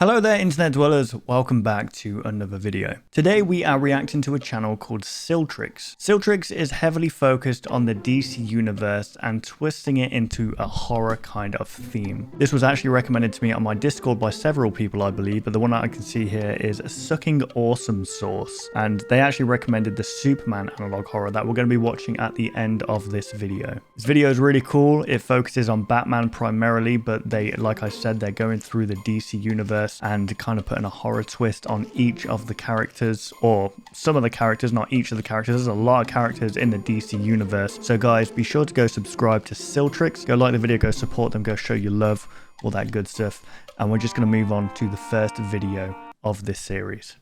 Hello there internet dwellers, welcome back to another video. Today we are reacting to a channel called Siltrics. Siltrics is heavily focused on the DC universe and twisting it into a horror kind of theme. This was actually recommended to me on my Discord by several people I believe, but the one that I can see here is Sucking Awesome Sauce, and they actually recommended the Superman analog horror that we're going to be watching at the end of this video. This video is really cool. It focuses on Batman primarily, but they, like I said, they're going through the DC universe and kind of putting a horror twist on each of the characters, or some of the characters, not each of the characters. There's a lot of characters in the DC universe. So guys, be sure to go subscribe to Siltrics, go like the video, go support them, go show your love, all that good stuff. And we're just going to move on to the first video of this series.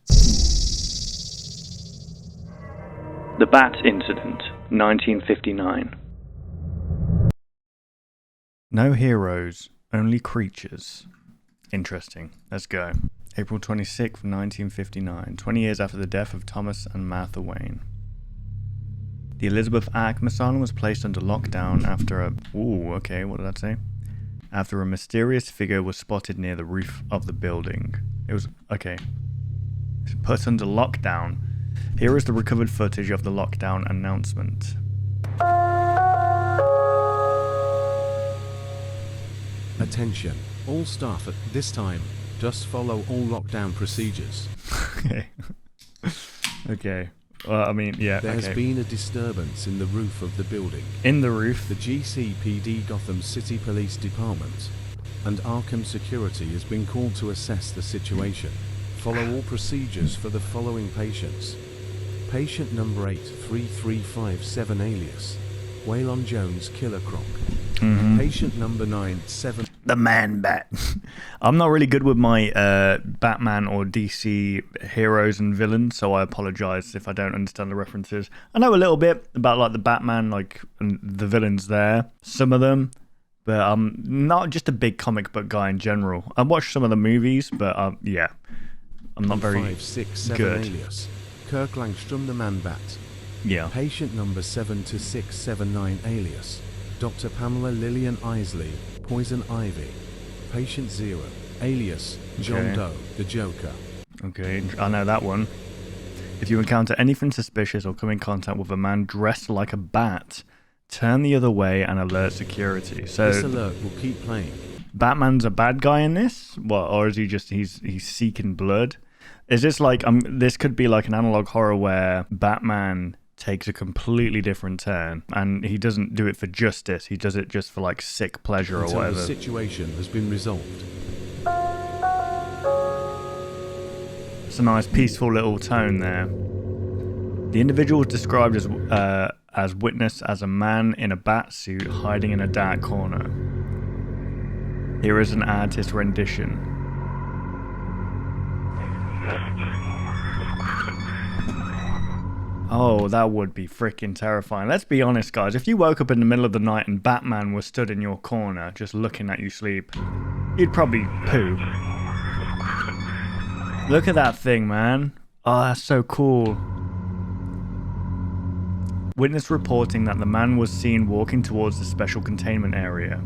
The Bat Incident, 1959. No heroes, only creatures. Interesting. Let's go. April 26th, 1959, 20 years after the death of Thomas and Martha Wayne. The Elizabeth Ackman Asylum was placed under lockdown after a... Ooh, okay, what did that say? After a mysterious figure was spotted near the roof of the building. It was... okay. Put under lockdown. Here is the recovered footage of the lockdown announcement. Attention, all staff at this time, just follow all lockdown procedures. Okay. Okay. Well, I mean, yeah, There has been a disturbance in the roof of the building. In the roof? The GCPD Gotham City Police Department and Arkham Security has been called to assess the situation. Follow all procedures for the following patients. Patient number 83357 alias Waylon Jones Killer Croc. Patient number 97. The Man Bat. I'm not really good with my Batman or DC heroes and villains, so I apologize if I don't understand the references. I know a little bit about like the Batman, like and the villains there, some of them, but I'm not just a big comic book guy in general. I watched some of the movies, but yeah, I'm not very 567 good. alias Kirk Langstrom the Man Bat. Yeah. Patient number 72679 alias Dr. Pamela Lillian Isley, Poison Ivy. Patient 0, alias John Doe, the Joker. Okay, I know that one. If you encounter anything suspicious or come in contact with a man dressed like a bat, turn the other way and alert security. So this alert will keep playing. Batman's a bad guy in this? What, or is he just he's seeking blood? Is this like this could be like an analog horror where Batman takes a completely different turn and he doesn't do it for justice, he does it just for like sick pleasure or whatever. The situation has been resolved. It's a nice peaceful little tone there. The individual was described as witnessed as a man in a bat suit hiding in a dark corner. Here is an artist rendition. Oh, that would be freaking terrifying. Let's be honest, guys. If you woke up in the middle of the night and Batman was stood in your corner, just looking at you sleep, you'd probably poo. Look at that thing, man. Oh, that's so cool. Witness reporting that the man was seen walking towards the special containment area.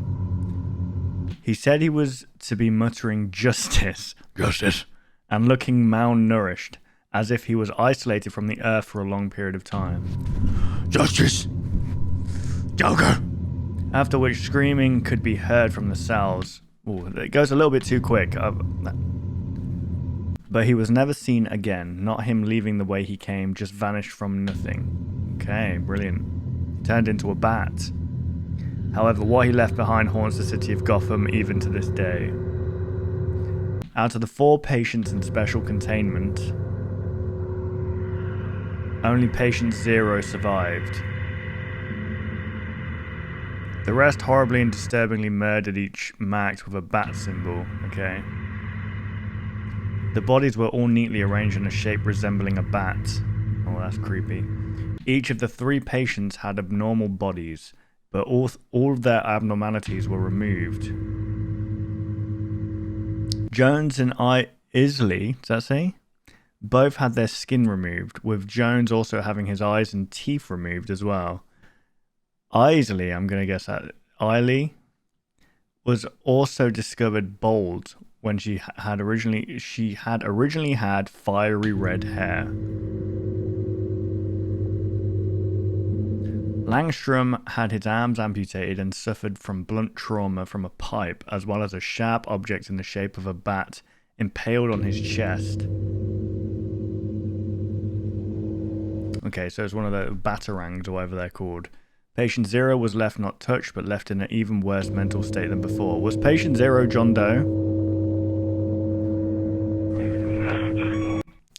He said he was to be muttering, "Justice, justice," and looking malnourished, as if he was isolated from the earth for a long period of time. "Justice! Joker!" After which screaming could be heard from the cells. Ooh, it goes a little bit too quick. But he was never seen again. Not him leaving the way he came, just vanished from nothing. Okay, brilliant. He turned into a bat. However, what he left behind haunts the city of Gotham even to this day. Out of the 4 patients in special containment, only patient 0 survived. The rest horribly and disturbingly murdered, each marked with a bat symbol. Okay. The bodies were all neatly arranged in a shape resembling a bat. Oh, that's creepy. Each of the 3 patients had abnormal bodies, but all of their abnormalities were removed. Jones and Isley, does that say? Both had their skin removed, with Jones also having his eyes and teeth removed as well. Isley, I'm going to guess that. Isley was also discovered bald when she had originally had fiery red hair. Langstrom had his arms amputated and suffered from blunt trauma from a pipe, as well as a sharp object in the shape of a bat impaled on his chest. Okay, so it's one of the batarangs or whatever they're called. Patient 0 was left not touched, but left in an even worse mental state than before. Was patient 0 John Doe?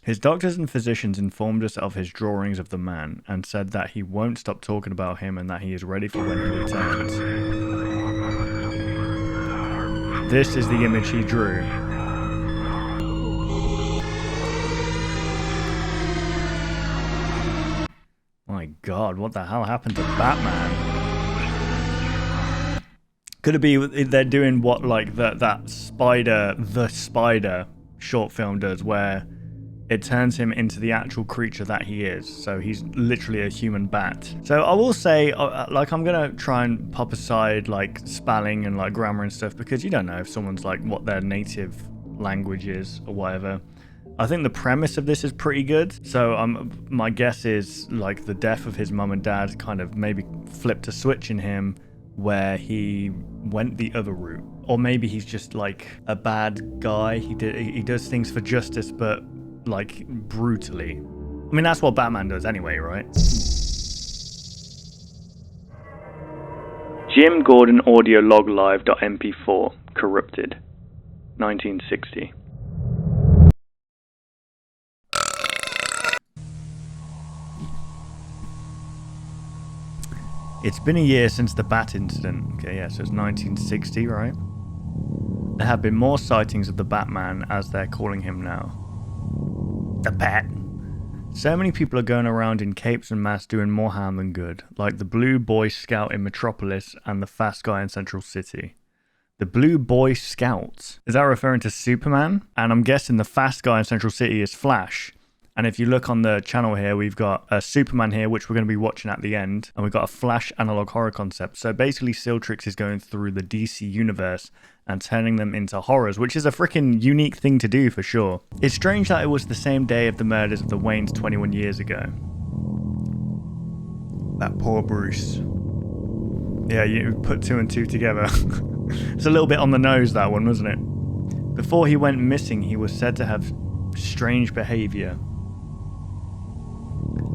His doctors and physicians informed us of his drawings of the man and said that he won't stop talking about him and that he is ready for when he returns. This is the image he drew. My God, what the hell happened to Batman? Could it be they're doing what like that Spider, the Spider short film does, where it turns him into the actual creature that he is. So he's literally a human bat. So I will say, like, I'm gonna try and pop aside like spelling and like grammar and stuff, because you don't know if someone's like what their native language is or whatever. I think the premise of this is pretty good. So my guess is like the death of his mum and dad kind of maybe flipped a switch in him where he went the other route. Or maybe he's just like a bad guy. He does things for justice, but like brutally. I mean, that's what Batman does anyway, right? Jim Gordon audio log live.mp4 corrupted 1960. It's been a year since the Bat incident. Okay, yeah, so it's 1960, right? There have been more sightings of the Batman, as they're calling him now. The Bat. So many people are going around in capes and masks doing more harm than good, like the Blue Boy Scout in Metropolis and the Fast Guy in Central City. The Blue Boy Scout? Is that referring to Superman? And I'm guessing the Fast Guy in Central City is Flash. And if you look on the channel here, we've got a Superman here, which we're going to be watching at the end. And we've got a Flash analog horror concept. So basically, Siltrics is going through the DC universe and turning them into horrors, which is a freaking unique thing to do for sure. It's strange that it was the same day of the murders of the Waynes 21 years ago. That poor Bruce. Yeah, you put 2 and 2 together. It's a little bit on the nose, that one, wasn't it? Before he went missing, he was said to have strange behavior.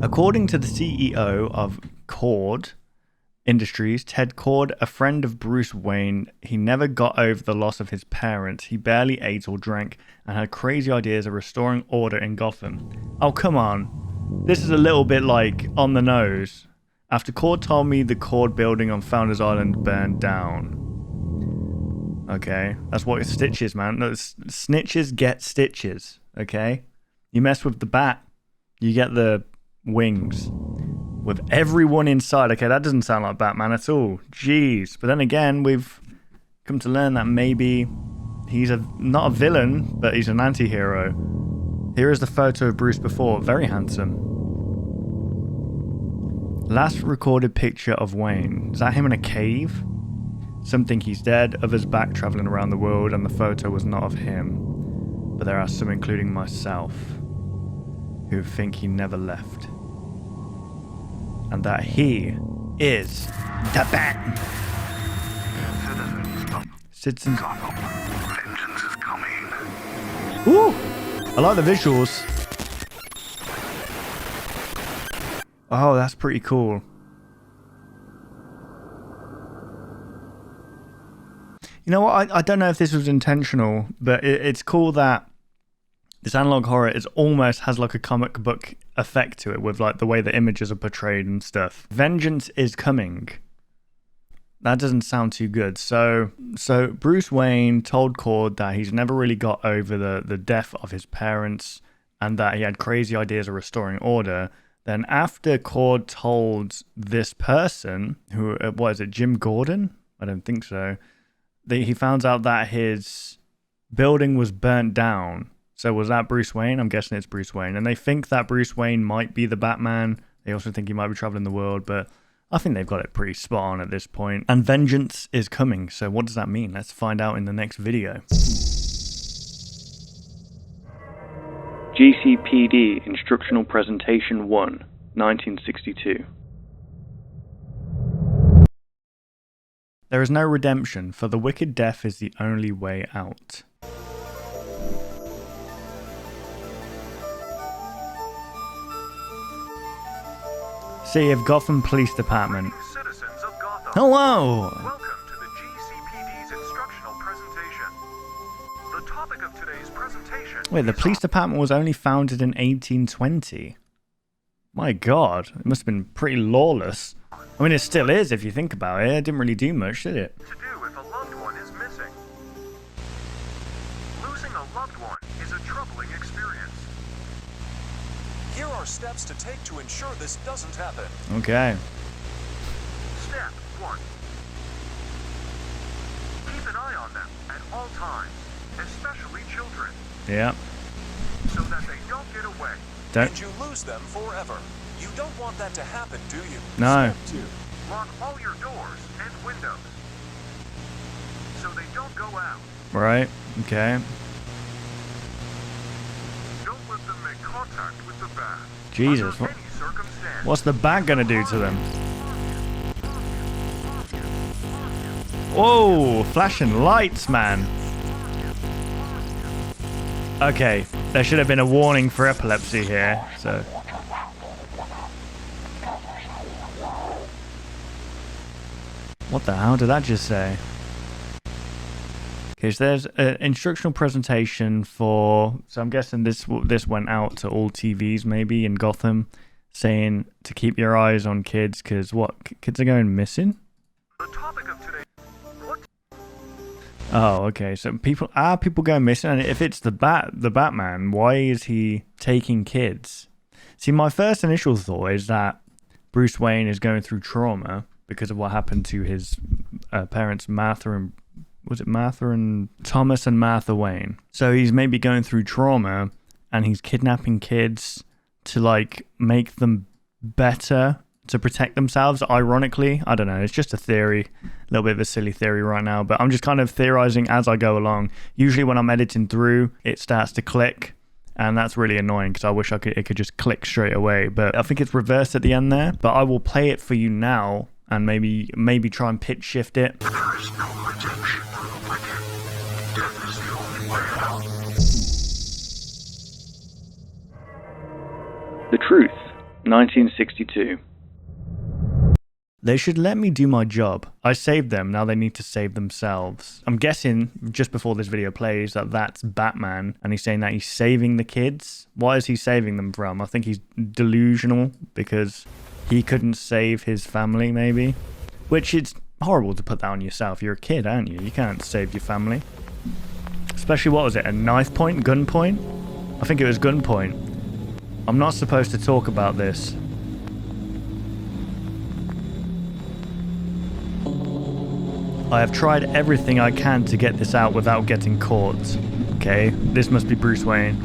According to the CEO of Cord Industries, Ted Cord, a friend of Bruce Wayne, he never got over the loss of his parents. He barely ate or drank and had crazy ideas of restoring order in Gotham. Oh, come on. This is a little bit like on the nose. After Cord told me the Cord building on Founders Island burned down. Okay, that's what stitches, man. No, snitches get stitches, okay? You mess with the bat, you get the wings. With everyone inside. Okay, that doesn't sound like Batman at all. Jeez. But then again, we've come to learn that maybe he's not a villain, but he's an anti-hero. Here is the photo of Bruce before. Very handsome. Last recorded picture of Wayne. Is that him in a cave? Some think he's dead, others back traveling around the world, and the photo was not of him. But there are some, including myself, who think he never left. And that he is the Bat. Citizens. Vengeance is coming. Ooh! I like the visuals. Oh, that's pretty cool. You know what? I don't know if this was intentional, but it's cool that this analog horror almost has like a comic book effect to it, with like the way the images are portrayed and stuff. Vengeance is coming. That doesn't sound too good. So Bruce Wayne told Cord that he's never really got over the death of his parents and that he had crazy ideas of restoring order. Then after Cord told this person, who, what is it, Jim Gordon? I don't think so. He found out that his building was burnt down. So was that Bruce Wayne? I'm guessing it's Bruce Wayne. And they think that Bruce Wayne might be the Batman. They also think he might be traveling the world, but I think they've got it pretty spot on at this point. And vengeance is coming. So what does that mean? Let's find out in the next video. GCPD Instructional Presentation 1, 1962. There is no redemption, for the wicked death is the only way out. City of Gotham Police Department. Citizens of Gotham. Hello! Welcome to the GCPD's instructional presentation. The topic of today's presentation. Wait, the police department was only founded in 1820. My god, it must have been pretty lawless. I mean, it still is if you think about it. It didn't really do much, did it? To do if a loved one is missing. Losing a loved one is a troubling experience. Here are steps to take to ensure this doesn't happen. Okay. Step 1. Keep an eye on them at all times, especially children, Yeah. so that they don't get away. Don't. And you lose them forever. You don't want that to happen, do you? No. Step 2. Lock all your doors and windows, so they don't go out. Right. Okay. Don't let them make contact with the bat. Jesus. Under any circumstance. What's the bat gonna do to them? Whoa! Flashing lights, man. Okay. There should have been a warning for epilepsy here, so... What the hell did that just say? Okay, so there's an instructional presentation for... So I'm guessing this went out to all TVs maybe in Gotham, saying to keep your eyes on kids, because what? Kids are going missing? The topic of today. What? Oh, okay. So people going missing? And if it's the Batman, why is he taking kids? See, my first initial thought is that Bruce Wayne is going through trauma because of what happened to his parents, Martha and... Was it Martha and... Thomas and Martha Wayne. So he's maybe going through trauma and he's kidnapping kids to, like, make them better, to protect themselves, ironically. I don't know. It's just a theory. A little bit of a silly theory right now, but I'm just kind of theorizing as I go along. Usually when I'm editing through, it starts to click. And that's really annoying because I wish it could just click straight away. But I think it's reversed at the end there. But I will play it for you now and maybe try and pitch shift it. There is no redemption for the wicked. Death is the only way out. The Truth, 1962. They should let me do my job. I saved them, now they need to save themselves. I'm guessing, just before this video plays, that that's Batman, and he's saying that he's saving the kids. What is he saving them from? I think he's delusional, because he couldn't save his family, maybe. Which, it's horrible to put that on yourself. You're a kid, aren't you? You can't save your family. Especially, what was it, a knife point? Gun point? I think it was gun point. I'm not supposed to talk about this. I have tried everything I can to get this out without getting caught. Okay, this must be Bruce Wayne.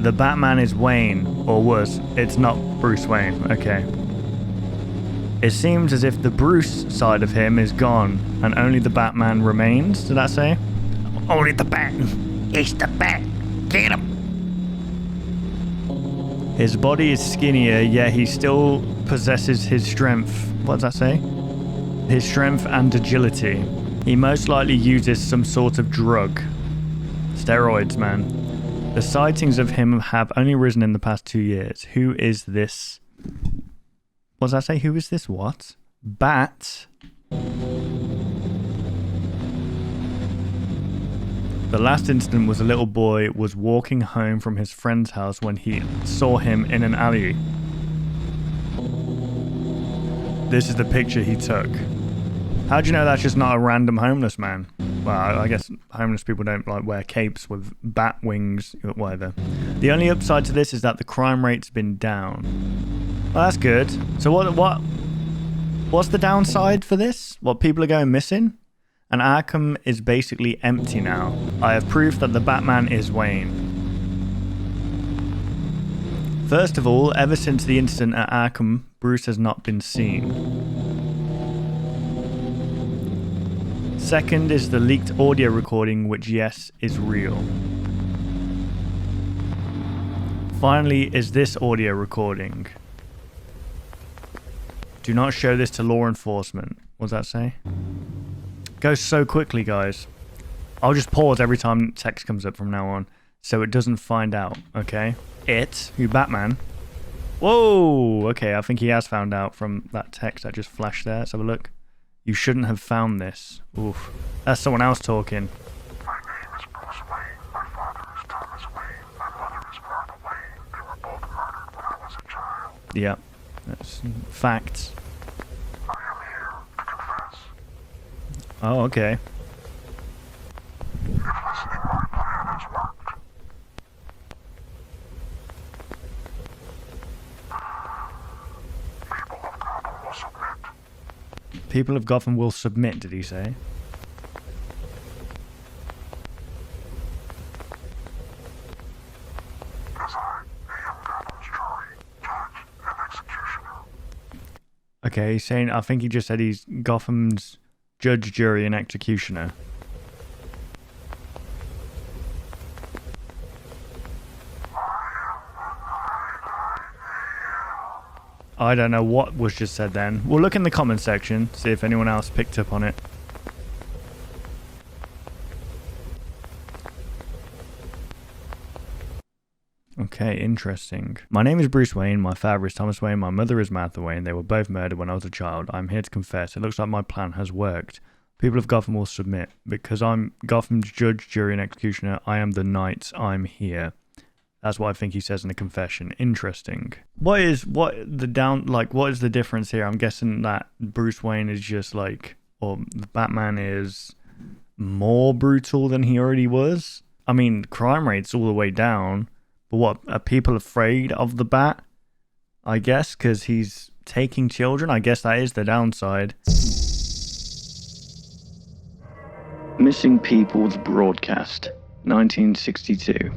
The Batman is Wayne, or was. It's not Bruce Wayne, okay. It seems as if the Bruce side of him is gone, and only the Batman remains, did that say? Only the Bat. It's the Bat. Get him. His body is skinnier, yet he still possesses his strength. What does that say? His strength and agility. He most likely uses some sort of drug. Steroids, man. The sightings of him have only risen in the past 2 years. Who is this? What does that say? Who is this? What? Bat? The last incident was a little boy was walking home from his friend's house when he saw him in an alley. This is the picture he took. How do you know that's just not a random homeless man? Well, I guess homeless people don't like wear capes with bat wings, whatever. The only upside to this is that the crime rate's been down. Well, that's good. So what's the downside for this? What, people are going missing? And Arkham is basically empty now. I have proof that the Batman is Wayne. First of all, ever since the incident at Arkham, Bruce has not been seen. Second is the leaked audio recording, which, yes, is real. Finally, is this audio recording? Do not show this to law enforcement. What does that say? Goes so quickly, guys. I'll just pause every time text comes up from now on, so it doesn't find out, okay? Who, Batman? Whoa! Okay, I think he has found out from that text that just flashed there. Let's have a look. You shouldn't have found this. Oof. That's someone else talking. My name is Bruce Wayne. My father is Thomas Wayne. My mother is Martha Wayne. They were both murdered when I was a child. Yeah, that's facts. I am here to confess. Oh, okay. If listening my plan has worked, People of Gotham will submit, did he say? as I am Gotham's jury, judge, and executioner. Okay, he's saying, I think he just said he's Gotham's judge, jury, and executioner. I don't know what was just said then. We'll look in the comment section, see if anyone else picked up on it. Okay, interesting. My name is Bruce Wayne, my father is Thomas Wayne, my mother is Martha Wayne. They were both murdered when I was a child. I'm here to confess. It looks like my plan has worked. People of Gotham will submit. Because I'm Gotham's judge, jury, and executioner, I am the knight. I'm here. That's what I think he says in the confession. Interesting. What is the difference here? I'm guessing that Bruce Wayne is just like, or Batman is more brutal than he already was. I mean, crime rate's all the way down. But what, are people afraid of the Bat? I guess, because he's taking children. I guess that is the downside. Missing People's Broadcast, 1962.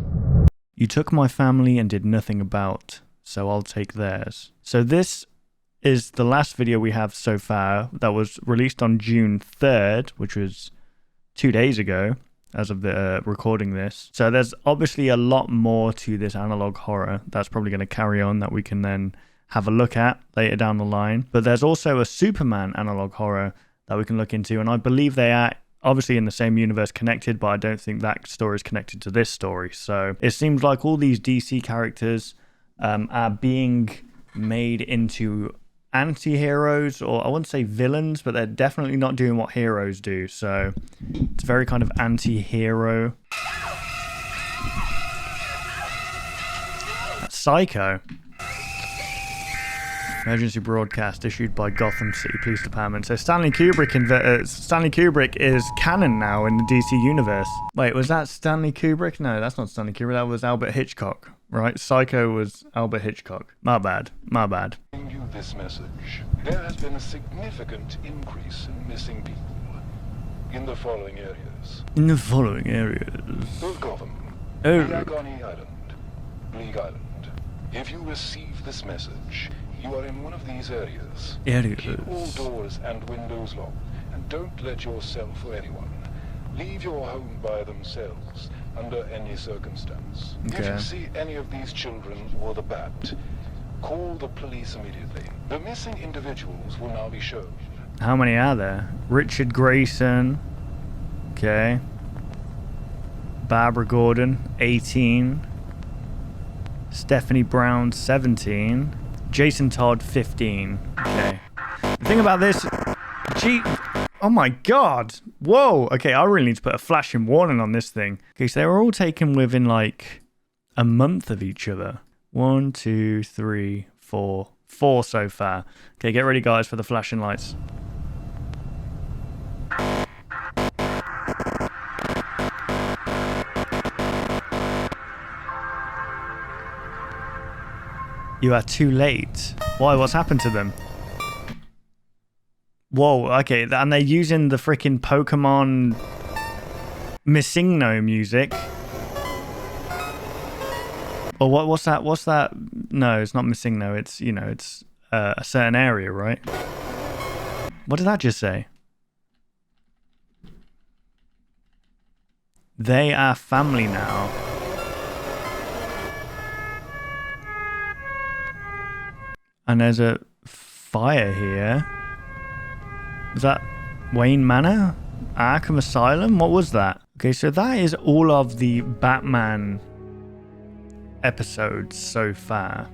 You took my family and did nothing about, so I'll take theirs. So this is the last video we have so far that was released on June 3rd, which was 2 days ago as of the recording this. So there's obviously a lot more to this analog horror that's probably going to carry on that we can then have a look at later down the line. But there's also a Superman analog horror that we can look into, and I believe they are obviously in the same universe connected, but I don't think that story is connected to this story. So it seems like all these DC characters are being made into anti-heroes, or I wouldn't say villains, but they're definitely not doing what heroes do. So it's very kind of anti-hero. Psycho. Emergency broadcast issued by Gotham City Police Department. So Stanley Kubrick is canon now in the DC universe. Wait, was that Stanley Kubrick? No, that's not Stanley Kubrick. That was Albert Hitchcock, right? Psycho was Albert Hitchcock. My bad. You this message. There has been a significant increase in missing people in the following areas. Of Gotham, Diagon Island, Bleak Island. If you receive this message, you are in one of these areas. Keep all doors and windows locked, and don't let yourself or anyone leave your home by themselves under any circumstance. Okay. If you see any of these children or the Bat, call the police immediately. The missing individuals will now be shown. How many are there? Richard Grayson. Okay. Barbara Gordon, 18. Stephanie Brown, 17. Jason Todd, 15. Okay. The thing about this... Oh my god. Whoa. Okay, I really need to put a flashing warning on this thing. Okay, so they were all taken within like a month of each other. 1, 2, 3, 4. 4 so far. Okay, get ready guys for the flashing lights. You are too late. Why? What's happened to them? Whoa, okay, and they're using the freaking Pokemon Missingno music. Or what's that? What's that? No, it's not Missingno. It's, you know, it's a certain area, right? What did that just say? They are family now. And there's a fire here. Is that Wayne Manor? Arkham Asylum? What was that? Okay, so that is all of the Batman episodes so far.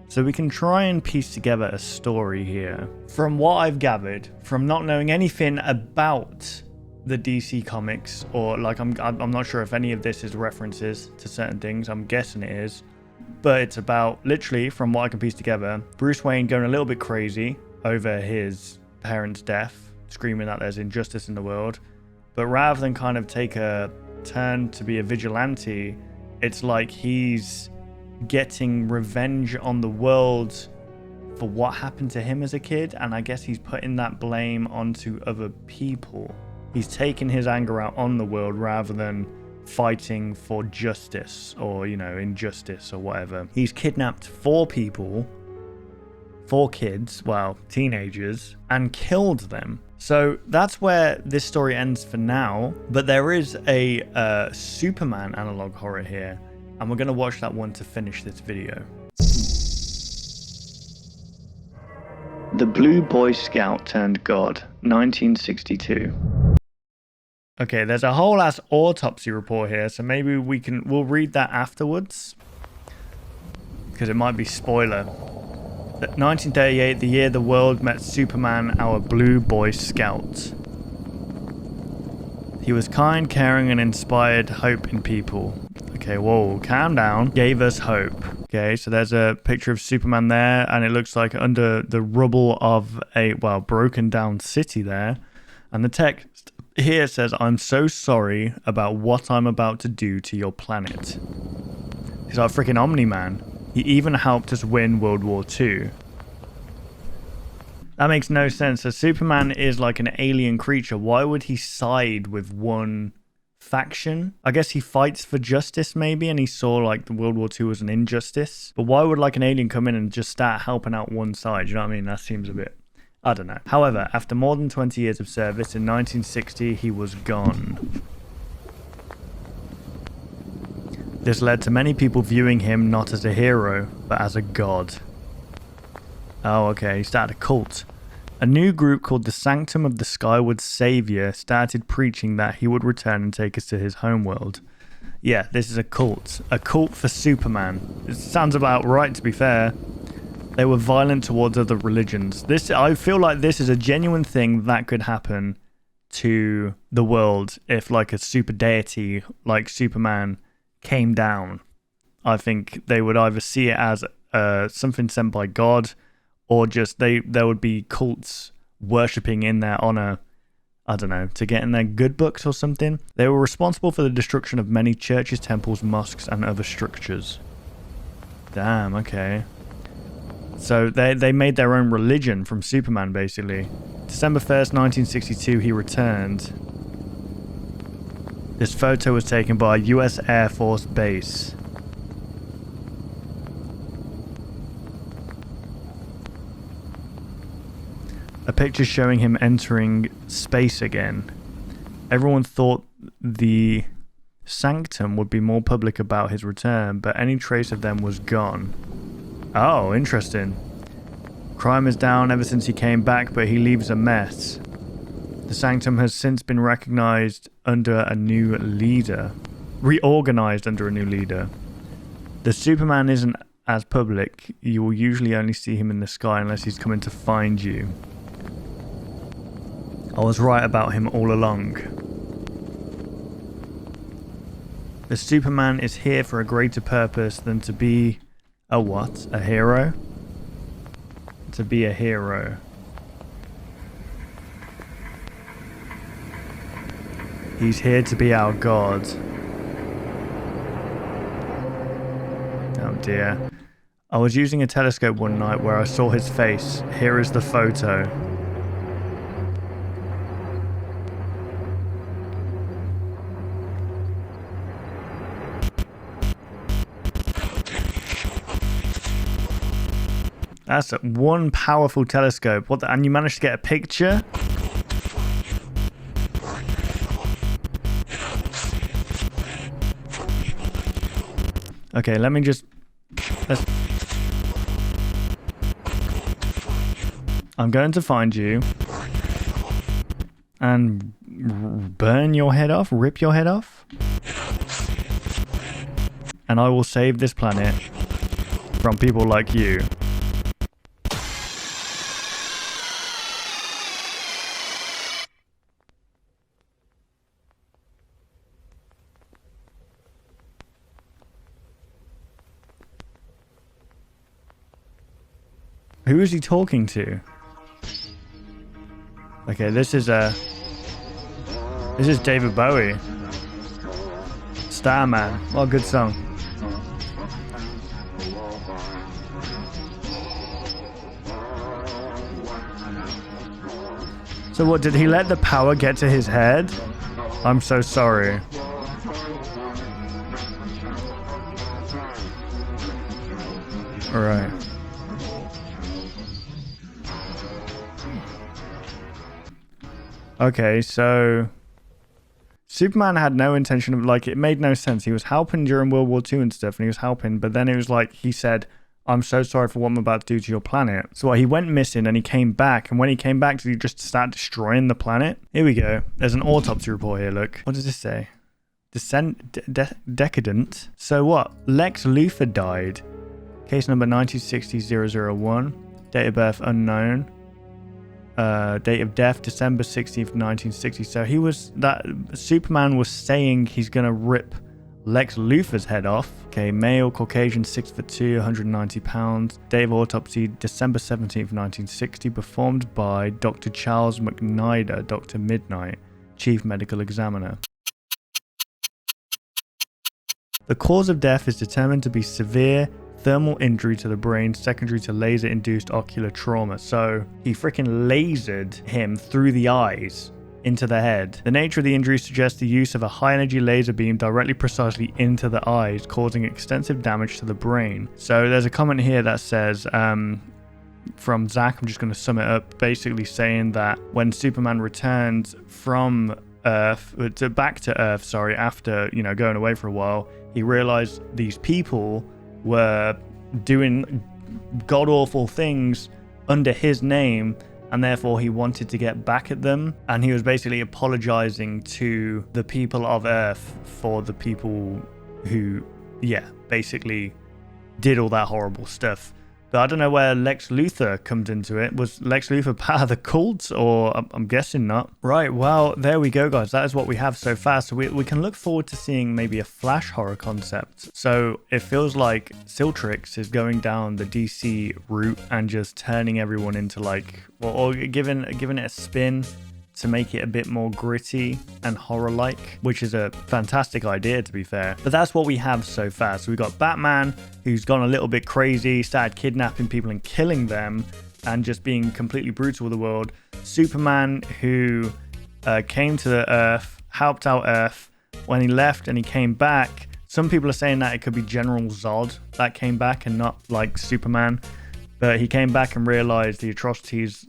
So we can try and piece together a story here. From what I've gathered, from not knowing anything about the DC comics, or like I'm not sure if any of this is references to certain things. I'm guessing it is. But it's about, literally, from what I can piece together, Bruce Wayne going a little bit crazy over his parents' death, screaming that there's injustice in the world. But rather than kind of take a turn to be a vigilante, it's like he's getting revenge on the world for what happened to him as a kid. And I guess he's putting that blame onto other people. He's taking his anger out on the world rather than fighting for justice or, you know, injustice or whatever. He's kidnapped 4 people, 4 kids, well, teenagers, and killed them. So that's where this story ends for now. But there is a Superman analog horror here, and we're going to watch that one to finish this video. The Blue Boy Scout Turned God, 1962. Okay, there's a whole ass autopsy report here, so maybe we'll read that afterwards, because it might be spoiler. 1938, the year the world met Superman, our Blue Boy Scout. He was kind, caring, and inspired hope in people. Okay, whoa, calm down. Gave us hope. Okay, so there's a picture of Superman there, and it looks like under the rubble of a, well, broken down city there. And the text here says, "I'm so sorry about what I'm about to do to your planet." He's our freaking Omni-Man. He even helped us win World War II. That makes no sense. So Superman is like an alien creature. Why would he side with one faction? I guess he fights for justice maybe, and he saw like the World War II as an injustice. But why would like an alien come in and just start helping out one side? You know what I mean? That seems a bit... I don't know. However, after more than 20 years of service, in 1960, he was gone. This led to many people viewing him not as a hero, but as a god. Oh, okay. He started a cult. A new group called the Sanctum of the Skyward Savior started preaching that he would return and take us to his homeworld. Yeah, this is a cult. A cult for Superman. It sounds about right, to be fair. They were violent towards other religions. I feel like this is a genuine thing that could happen to the world if like a super deity like Superman came down. I think they would either see it as something sent by God, or just there would be cults worshipping in their honor, I don't know, to get in their good books or something. They were responsible for the destruction of many churches, temples, mosques, and other structures. Damn, okay. So they made their own religion from Superman, basically. December 1st, 1962, he returned. This photo was taken by a US Air Force base. A picture showing him entering space again. Everyone thought the Sanctum would be more public about his return, but any trace of them was gone. Oh, interesting. Crime is down ever since he came back, but he leaves a mess. The Sanctum has since been recognized under a new leader. Reorganized under a new leader. The Superman isn't as public. You will usually only see him in the sky unless he's coming to find you. I was right about him all along. The Superman is here for a greater purpose than to be... a what? A hero? To be a hero. He's here to be our god. Oh dear. I was using a telescope one night where I saw his face. Here is the photo. That's one powerful telescope. What? And you managed to get a picture? Okay, let me just... I'm going to find you and burn your head off, rip your head off. And I will save this planet from people like you. Who is he talking to? Okay, this is David Bowie. Starman. What a good song. So what, did he let the power get to his head? I'm so sorry. Alright. Okay, so Superman had no intention of, like, it made no sense. He was helping during World War II and stuff, and he was helping, but then it was like, he said, I'm so sorry for what I'm about to do to your planet. So he went missing and he came back, and when he came back, did he just start destroying the planet? Here we go. There's an autopsy report here, look. What does this say? Decadent. So what? Lex Luthor died. Case number 9060001. Date of birth unknown. Date of death December 16th 1960. So Superman was saying he's gonna rip Lex Luthor's head off. Okay, male, Caucasian, 6'2", 190 pounds. Date of autopsy December 17th 1960. Performed by Dr. Charles McNider, Dr. Midnight, Chief Medical Examiner. The cause of death is determined to be severe thermal injury to the brain secondary to laser-induced ocular trauma. So he freaking lasered him through the eyes into the head. The nature of the injury suggests the use of a high-energy laser beam directly precisely into the eyes, causing extensive damage to the brain. So there's a comment here that says, from Zach, I'm just going to sum it up, basically saying that when Superman returns from Earth, back to Earth, after, going away for a while, he realized these people were doing god-awful things under his name, and therefore he wanted to get back at them, and he was basically apologizing to the people of Earth for the people who, basically did all that horrible stuff. But I don't know where Lex Luthor comes into it. Was Lex Luthor part of the cult, or I'm guessing not. Right, well, there we go, guys. That is what we have so far. So we can look forward to seeing maybe a Flash horror concept. So it feels like Siltrics is going down the DC route and just turning everyone into or giving it a spin to make it a bit more gritty and horror-like, which is a fantastic idea, to be fair. But that's what we have so far. So we got Batman, who's gone a little bit crazy, started kidnapping people and killing them, and just being completely brutal with the world. Superman, who came to the Earth, helped out Earth. When he left and he came back, some people are saying that it could be General Zod that came back and not like Superman. But he came back and realized the atrocities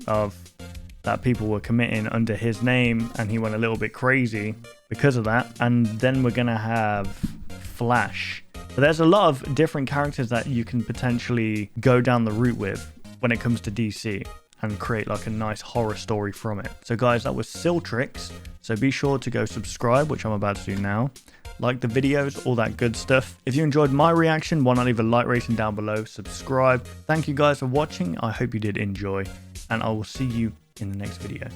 that people were committing under his name, and he went a little bit crazy because of that. And then we're gonna have Flash. But there's a lot of different characters that you can potentially go down the route with when it comes to DC and create like a nice horror story from it. So guys, that was Siltrics. So be sure to go subscribe, which I'm about to do now. Like the videos, all that good stuff. If you enjoyed my reaction, why not leave a like rating down below, subscribe. Thank you guys for watching. I hope you did enjoy, and I will see you in the next video.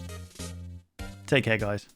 Take care, guys.